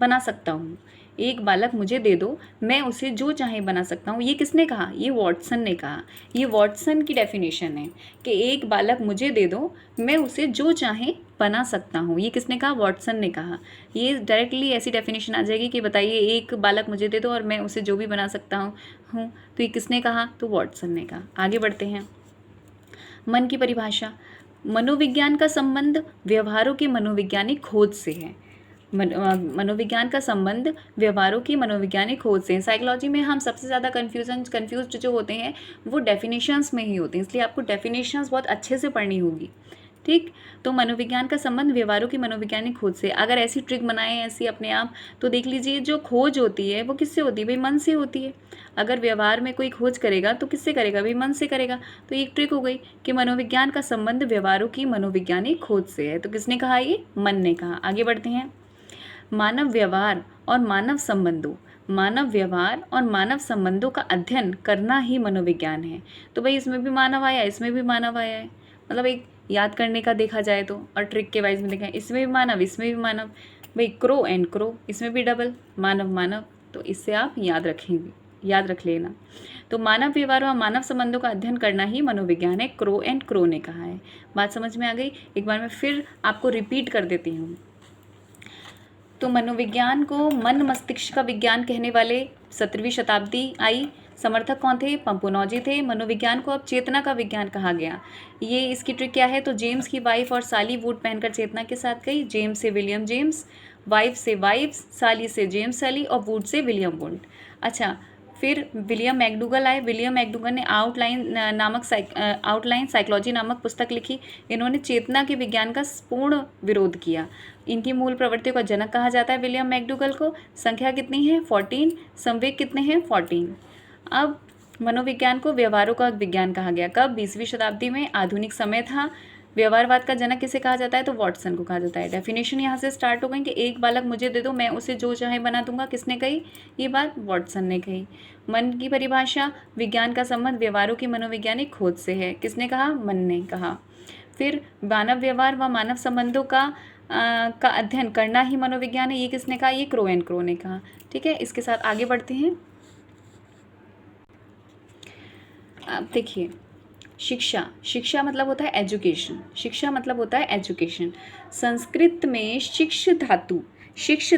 बना सकता हूँ। एक बालक मुझे दे दो, मैं उसे जो चाहे बना सकता हूँ। ये किसने कहा? ये वॉटसन ने कहा। ये वॉटसन की डेफिनेशन है कि एक बालक मुझे दे दो, मैं उसे जो चाहे बना सकता हूँ। ये किसने कहा? वॉटसन ने कहा। ये डायरेक्टली ऐसी डेफिनेशन आ जाएगी कि बताइए एक बालक मुझे दे दो और मैं उसे जो भी बना सकता हूँ। तो ये किसने कहा? तो वॉटसन ने कहा। आगे बढ़ते हैं। मन की परिभाषा। मनोविज्ञान का संबंध व्यवहारों की मनोवैज्ञानिक खोज से है। मनोविज्ञान का संबंध व्यवहारों की मनोवैज्ञानिक खोज से। साइकोलॉजी में हम सबसे ज़्यादा कन्फ्यूज्ड जो होते हैं वो डेफिनेशंस में ही होते हैं, इसलिए आपको डेफिनेशंस बहुत अच्छे से पढ़नी होगी। ठीक, तो मनोविज्ञान का संबंध व्यवहारों की मनोवैज्ञानिक खोज से। अगर ऐसी ट्रिक बनाएं ऐसी अपने आप, तो देख लीजिए जो खोज होती है वो किससे होती है? भाई मन से होती है। अगर व्यवहार में कोई खोज करेगा तो किससे करेगा? भाई मन से करेगा। तो एक ट्रिक हो गई कि मनोविज्ञान का संबंध व्यवहारों की मनोवैज्ञानिक खोज से है। तो किसने कहा? ये मन ने कहा। आगे बढ़ते हैं। मानव व्यवहार और मानव संबंधों का अध्ययन करना ही मनोविज्ञान है। तो भाई इसमें भी मानव आया, इसमें भी मानव आया है, मतलब एक याद करने का देखा जाए तो, और ट्रिक के वाइज में देखा, इसमें भी मानव, इसमें भी मानव। भाई क्रो एंड क्रो, इसमें भी डबल मानव। तो इससे आप याद रख लेना। तो मानव व्यवहार और मानव संबंधों का अध्ययन करना ही मनोविज्ञान है, क्रो एंड क्रो ने कहा है। बात समझ में आ गई? एक बार मैं फिर आपको रिपीट कर देती हूँ। तो मनोविज्ञान को मन मस्तिष्क का विज्ञान कहने वाले 17वीं शताब्दी आई। समर्थक कौन थे? पंपोनॉजी थे। मनोविज्ञान को अब चेतना का विज्ञान कहा गया। ये इसकी ट्रिक क्या है? तो जेम्स की वाइफ और साली वुड पहनकर चेतना के साथ गई। जेम्स से विलियम जेम्स, वाइफ से वाइफ्स, साली से जेम्स साली और वुड से विलियम वुड। अच्छा, फिर विलियम मैकडूगल आए। विलियम मैकडूगल ने आउटलाइन साइकोलॉजी नामक पुस्तक लिखी। इन्होंने चेतना के विज्ञान का पूर्ण विरोध किया। इनकी मूल प्रवृत्तियों का जनक कहा जाता है विलियम मैकडूगल को। संख्या कितनी है? 14। संवेग कितने हैं? 14। अब मनोविज्ञान को व्यवहारों का विज्ञान कहा गया। कब? 20वीं शताब्दी में। आधुनिक समय था। व्यवहारवाद का जनक किसे कहा जाता है? तो वॉटसन को कहा जाता है। डेफिनेशन यहाँ से स्टार्ट हो गई कि एक बालक मुझे दे दो, मैं उसे जो चाहे बना दूंगा। किसने कही ये बात? वॉटसन ने कही। मन की परिभाषा, विज्ञान का संबंध व्यवहारों की मनोवैज्ञानिक खोज से है। किसने कहा? मन ने कहा। फिर मानव व्यवहार व मानव संबंधों का अध्ययन करना ही मनोविज्ञान है। ये किसने कहा? ये क्रो एंड क्रो ने कहा। ठीक है, इसके साथ आगे बढ़ते हैं। अब देखिए, शिक्षा मतलब होता है एजुकेशन। शिक्षा मतलब होता है एजुकेशन। संस्कृत में शिक्ष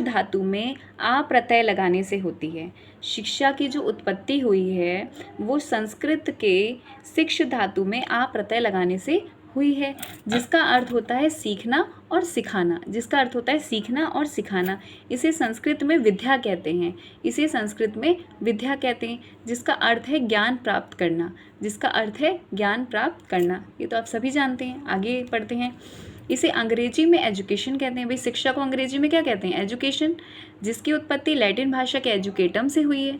धातु में आ प्रत्यय लगाने से होती है। शिक्षा की जो उत्पत्ति हुई है वो संस्कृत के शिक्ष धातु में आ प्रत्यय लगाने से हुई है, जिसका अर्थ होता है सीखना और सिखाना। जिसका अर्थ होता है सीखना और सिखाना। इसे संस्कृत में विद्या कहते हैं। इसे संस्कृत में विद्या कहते हैं, जिसका अर्थ है ज्ञान प्राप्त करना। जिसका अर्थ है ज्ञान प्राप्त करना। ये तो आप सभी जानते हैं। आगे पढ़ते हैं। इसे अंग्रेजी में एजुकेशन कहते हैं। भाई, शिक्षा को अंग्रेजी में क्या कहते हैं? एजुकेशन। जिसकी उत्पत्ति लैटिन भाषा के एजुकेटम से हुई है।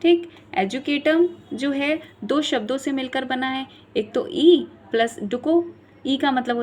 ठीक, एजुकेटम जो है दो शब्दों से मिलकर बना है। एक तो ई प्लस डुको। ई का मतलब